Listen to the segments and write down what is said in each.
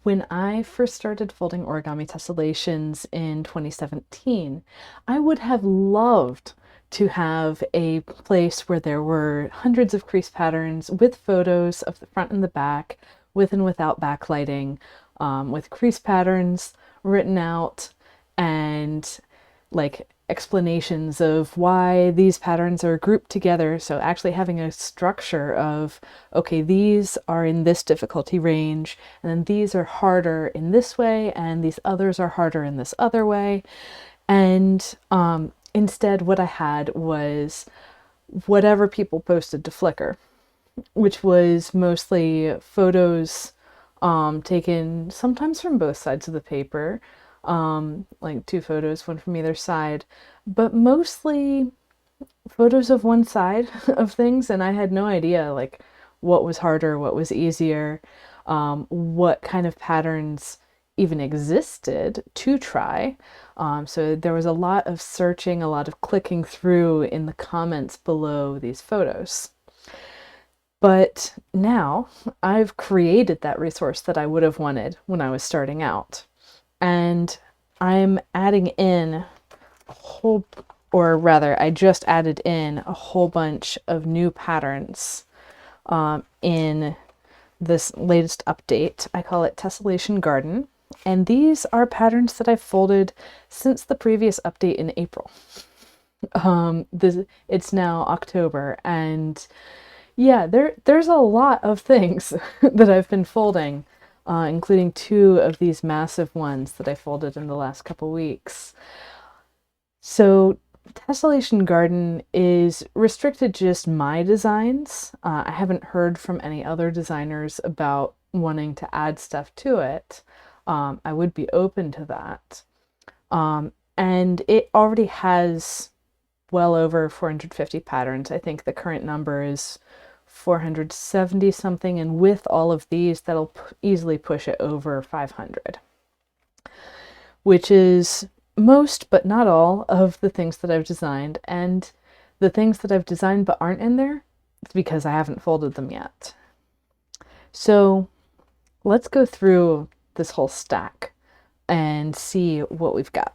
When I first started folding origami tessellations in 2017, I would have loved to have a place where there were hundreds of crease patterns with photos of the front and the back, with and without backlighting, with crease patterns written out, and like explanations of why these patterns are grouped together. So actually having a structure of, okay, these are in this difficulty range, and then these are harder in this way, and these others are harder in this other way. And instead, what I had was whatever people posted to Flickr, which was mostly photos taken sometimes from both sides of the paper, like two photos, one from either side, but mostly photos of one side of things. And I had no idea like what was harder, what was easier, what kind of patterns even existed to try. So there was a lot of searching, a lot of clicking through in the comments below these photos. But now I've created that resource that I would have wanted when I was starting out. And I'm adding in a whole, or rather, I just added in a whole bunch of new patterns in this latest update. I call it Tessellation Garden. And these are patterns that I've folded since the previous update in April. It's now October, and yeah, there's a lot of things that I've been folding, including two of these massive ones that I folded in the last couple weeks. So Tessellation Garden is restricted to just my designs. I haven't heard from any other designers about wanting to add stuff to it. I would be open to that. And it already has well over 450 patterns. I think the current number is 470 something, and with all of these, that'll easily push it over 500, which is most but not all of the things that I've designed. And the things that I've designed but aren't in there, it's because I haven't folded them yet. So let's go through this whole stack and see what we've got.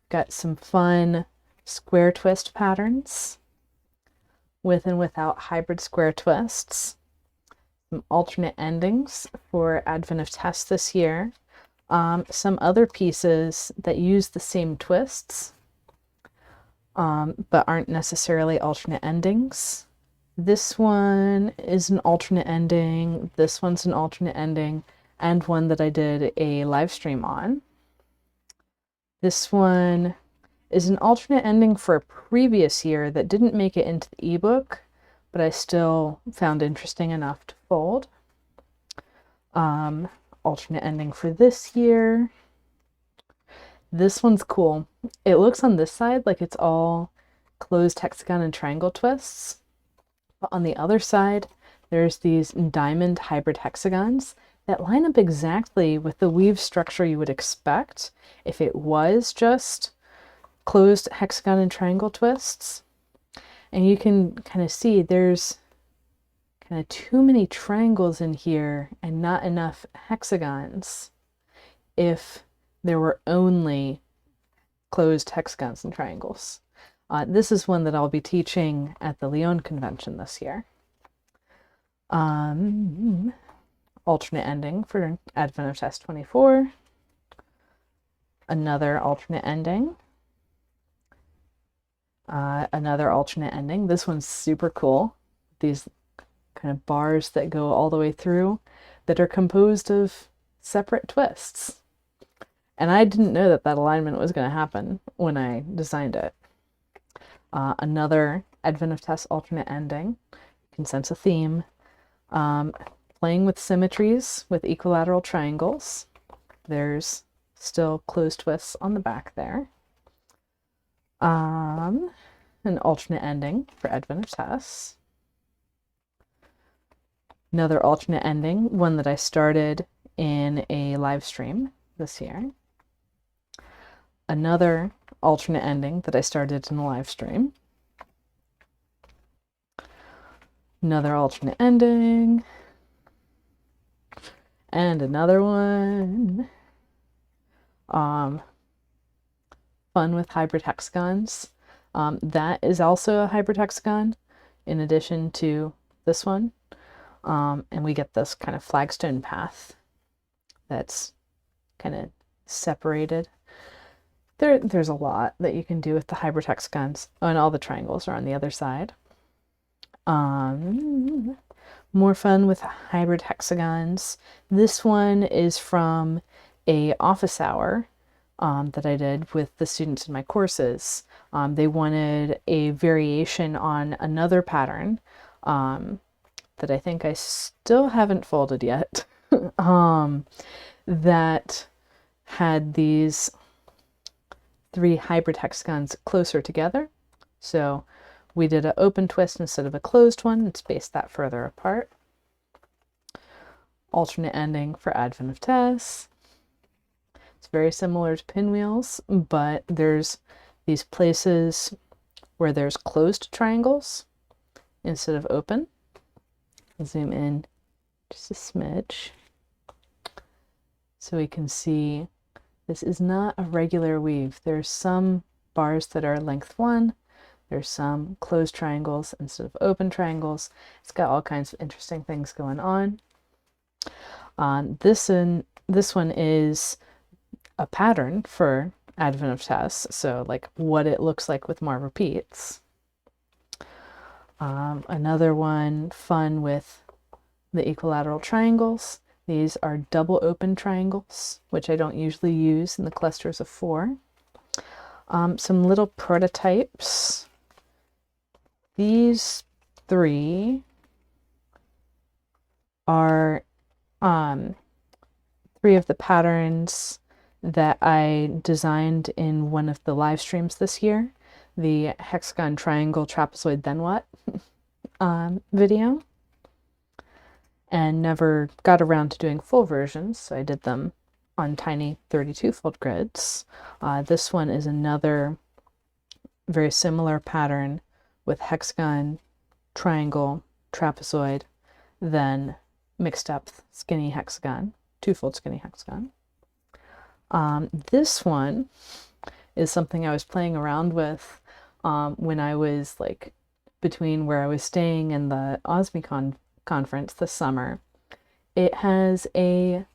Got some fun square twist patterns with and without hybrid square twists, some alternate endings for Advent of Tess this year, some other pieces that use the same twists but aren't necessarily alternate endings. This one is an alternate ending, this one's an alternate ending, and one that I did a live stream on. This one is an alternate ending for a previous year that didn't make it into the ebook, but I still found interesting enough to fold. Alternate ending for this year. This one's cool. It looks on this side like it's all closed hexagon and triangle twists, but on the other side, there's these diamond hybrid hexagons that line up exactly with the weave structure you would expect if it was just closed hexagon and triangle twists. And you can kind of see there's kind of too many triangles in here and not enough hexagons if there were only closed hexagons and triangles. This is one that I'll be teaching at the Lyon convention this year. Alternate ending for Advent of Tess 24. Another alternate ending. Another alternate ending. This one's super cool. These kind of bars that go all the way through that are composed of separate twists. And I didn't know that that alignment was going to happen when I designed it. Another Advent of Tess alternate ending. You can sense a theme. Playing with symmetries with equilateral triangles. There's still closed twists on the back there. An alternate ending for Advent of Tess. Another alternate ending, one that I started in a live stream this year. Another alternate ending that I started in a live stream. Another alternate ending. And another one. Fun with hybrid hexagons. That is also a hybrid hexagon in addition to this one. And we get this kind of flagstone path that's kind of separated. There's a lot that you can do with the hybrid hexagons. Oh, and all the triangles are on the other side. More fun with hybrid hexagons. This one is from a office hour that I did with the students in my courses. They wanted a variation on another pattern that I think I still haven't folded yet, that had these 3 hybrid hexagons closer together. So we did an open twist instead of a closed one and spaced that further apart. Alternate ending for Advent of Tess. It's very similar to pinwheels, but there's these places where there's closed triangles instead of open. I'll zoom in just a smidge so we can see this is not a regular weave. There's some bars that are length 1. There's some closed triangles instead of open triangles. It's got all kinds of interesting things going on. This one is a pattern for Advent of Tess, so like what it looks like with more repeats. Another one fun with the equilateral triangles. These are double open triangles, which I don't usually use in the clusters of 4. Some little prototypes. These 3 are 3 of the patterns that I designed in one of the live streams this year, the hexagon, triangle, trapezoid, then what video, and never got around to doing full versions, so I did them on tiny 32-fold grids. This one is another very similar pattern with hexagon, triangle, trapezoid, then mixed depth skinny hexagon, 2-fold skinny hexagon. This one is something I was playing around with when I was like between where I was staying and the OSME conference this summer. It has a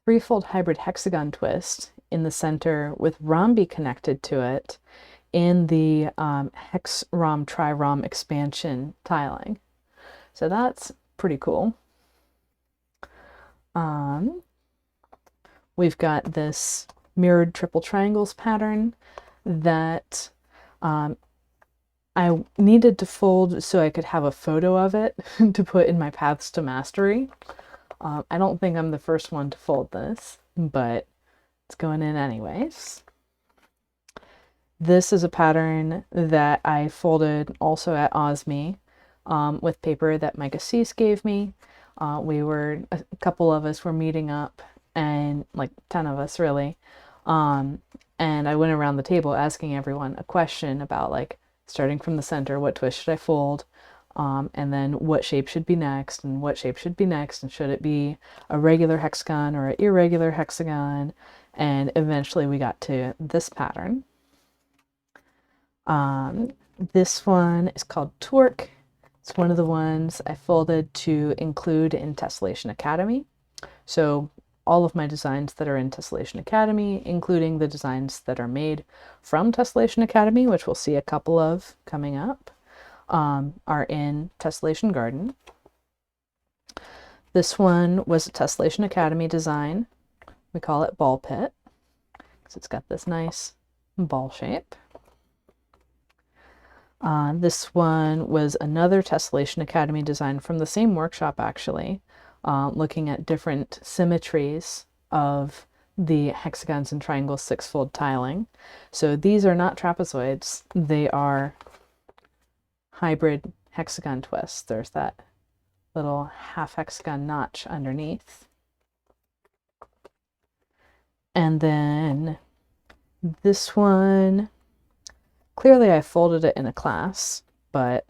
3-fold hybrid hexagon twist in the center with rhombi connected to it in the hex rom tri-rom expansion tiling. So that's pretty cool. We've got this mirrored triple triangles pattern that I needed to fold so I could have a photo of it to put in my Paths to Mastery. I don't think I'm the first one to fold this, but it's going in anyways. This is a pattern that I folded also at OSME with paper that Micah Cease gave me. A couple of us were meeting up, and like 10 of us really, and I went around the table asking everyone a question about like starting from the center, what twist should I fold, and then what shape should be next, and what shape should be next, and should it be a regular hexagon or an irregular hexagon, and eventually we got to this pattern. This one is called Torque. It's one of the ones I folded to include in Tessellation Academy. So all of my designs that are in Tessellation Academy, including the designs that are made from Tessellation Academy, which we'll see a couple of coming up, are in Tessellation Garden. This one was a Tessellation Academy design. We call it Ball Pit because it's got this nice ball shape. This one was another Tessellation Academy design from the same workshop, actually, looking at different symmetries of the hexagons and triangles 6-fold tiling. So these are not trapezoids, they are hybrid hexagon twists. There's that little half hexagon notch underneath. And then this one, clearly I folded it in a class, but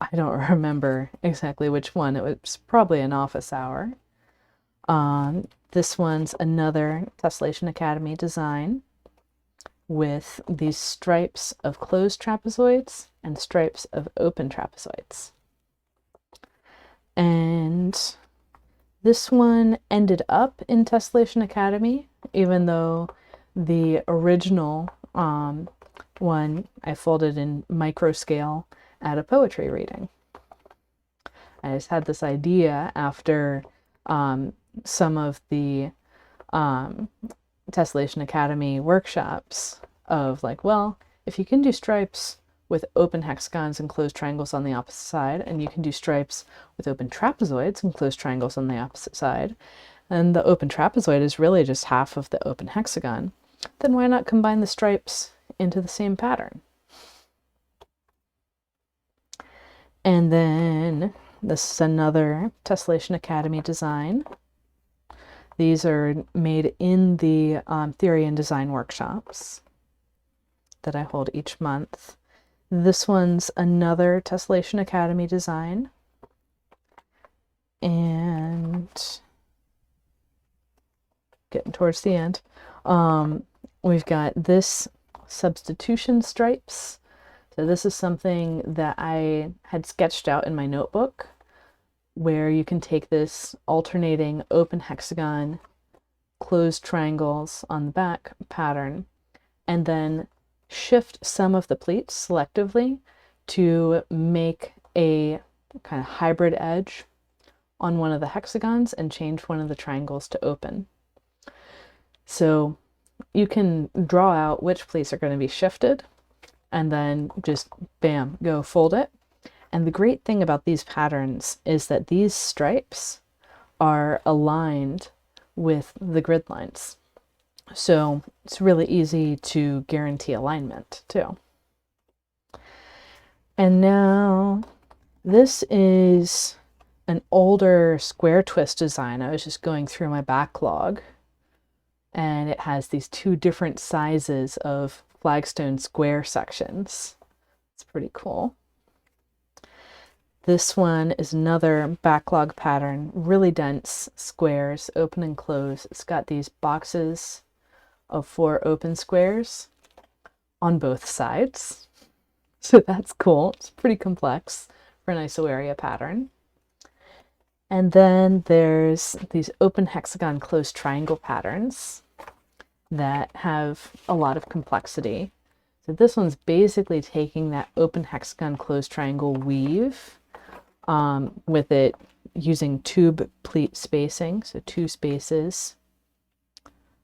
I don't remember exactly which one. It was probably an office hour. This one's another Tessellation Academy design with these stripes of closed trapezoids and stripes of open trapezoids. And this one ended up in Tessellation Academy, even though the original one I folded in micro scale at a poetry reading. I just had this idea after some of the Tessellation Academy workshops of like, well, if you can do stripes with open hexagons and closed triangles on the opposite side, and you can do stripes with open trapezoids and closed triangles on the opposite side, and the open trapezoid is really just half of the open hexagon, then why not combine the stripes into the same pattern? And then this is another Tessellation Academy design. These are made in the theory and design workshops that I hold each month. This one's another Tessellation Academy design. And getting towards the end, we've got this substitution stripes. So this is something that I had sketched out in my notebook, where you can take this alternating open hexagon, closed triangles on the back pattern, and then shift some of the pleats selectively to make a kind of hybrid edge on one of the hexagons and change one of the triangles to open. So you can draw out which pleats are going to be shifted and then just bam, go fold it. And the great thing about these patterns is that these stripes are aligned with the grid lines. So it's really easy to guarantee alignment too. And now this is an older square twist design. I was just going through my backlog, and it has these two different sizes of flagstone square sections. It's pretty cool. This one is another backlog pattern, really dense squares, open and close. It's got these boxes of 4 open squares on both sides. So that's cool. It's pretty complex for an isoarea pattern. And then there's these open hexagon closed triangle patterns that have a lot of complexity. So this one's basically taking that open hexagon closed triangle weave with it using tube pleat spacing, so 2 spaces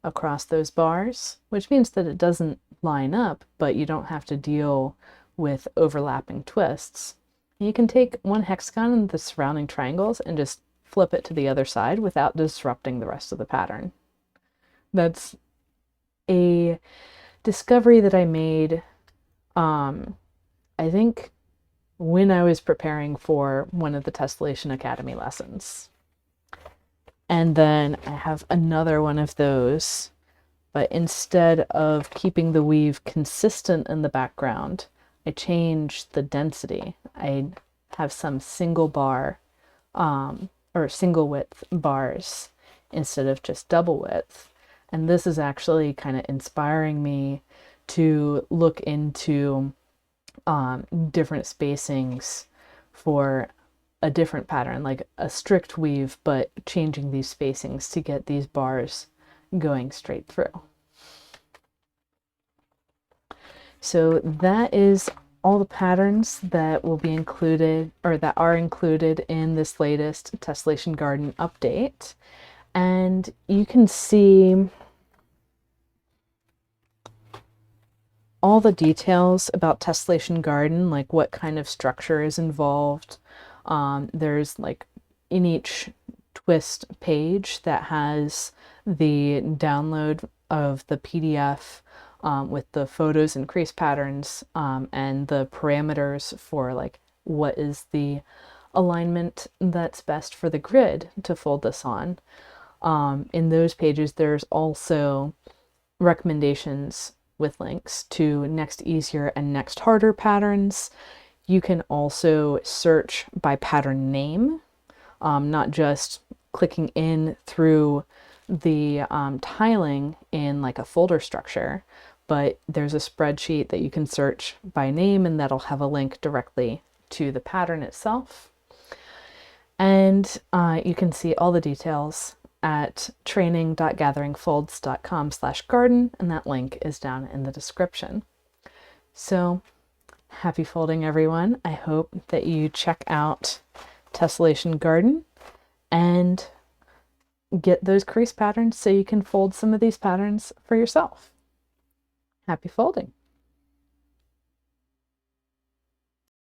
across those bars, which means that it doesn't line up, but you don't have to deal with overlapping twists. You can take one hexagon and the surrounding triangles and just flip it to the other side without disrupting the rest of the pattern. That's a discovery that I made, I think, when I was preparing for one of the Tessellation Academy lessons. And then I have another one of those, but instead of keeping the weave consistent in the background, I changed the density. I have some single bar or single width bars instead of just double width. And this is actually kind of inspiring me to look into different spacings for a different pattern, like a strict weave, but changing these spacings to get these bars going straight through. So that is all the patterns that will be included, or that are included in this latest Tessellation Garden update. And you can see all the details about Tessellation Garden, like what kind of structure is involved. There's like in each twist page that has the download of the PDF with the photos and crease patterns and the parameters for like what is the alignment that's best for the grid to fold this on. In those pages, there's also recommendations with links to next easier and next harder patterns. You can also search by pattern name, not just clicking in through the tiling in like a folder structure, but there's a spreadsheet that you can search by name and that'll have a link directly to the pattern itself. And you can see all the details at training.gatheringfolds.com/garden, and that link is down in the description. So happy folding, everyone. I hope that you check out Tessellation Garden and get those crease patterns so you can fold some of these patterns for yourself. Happy folding.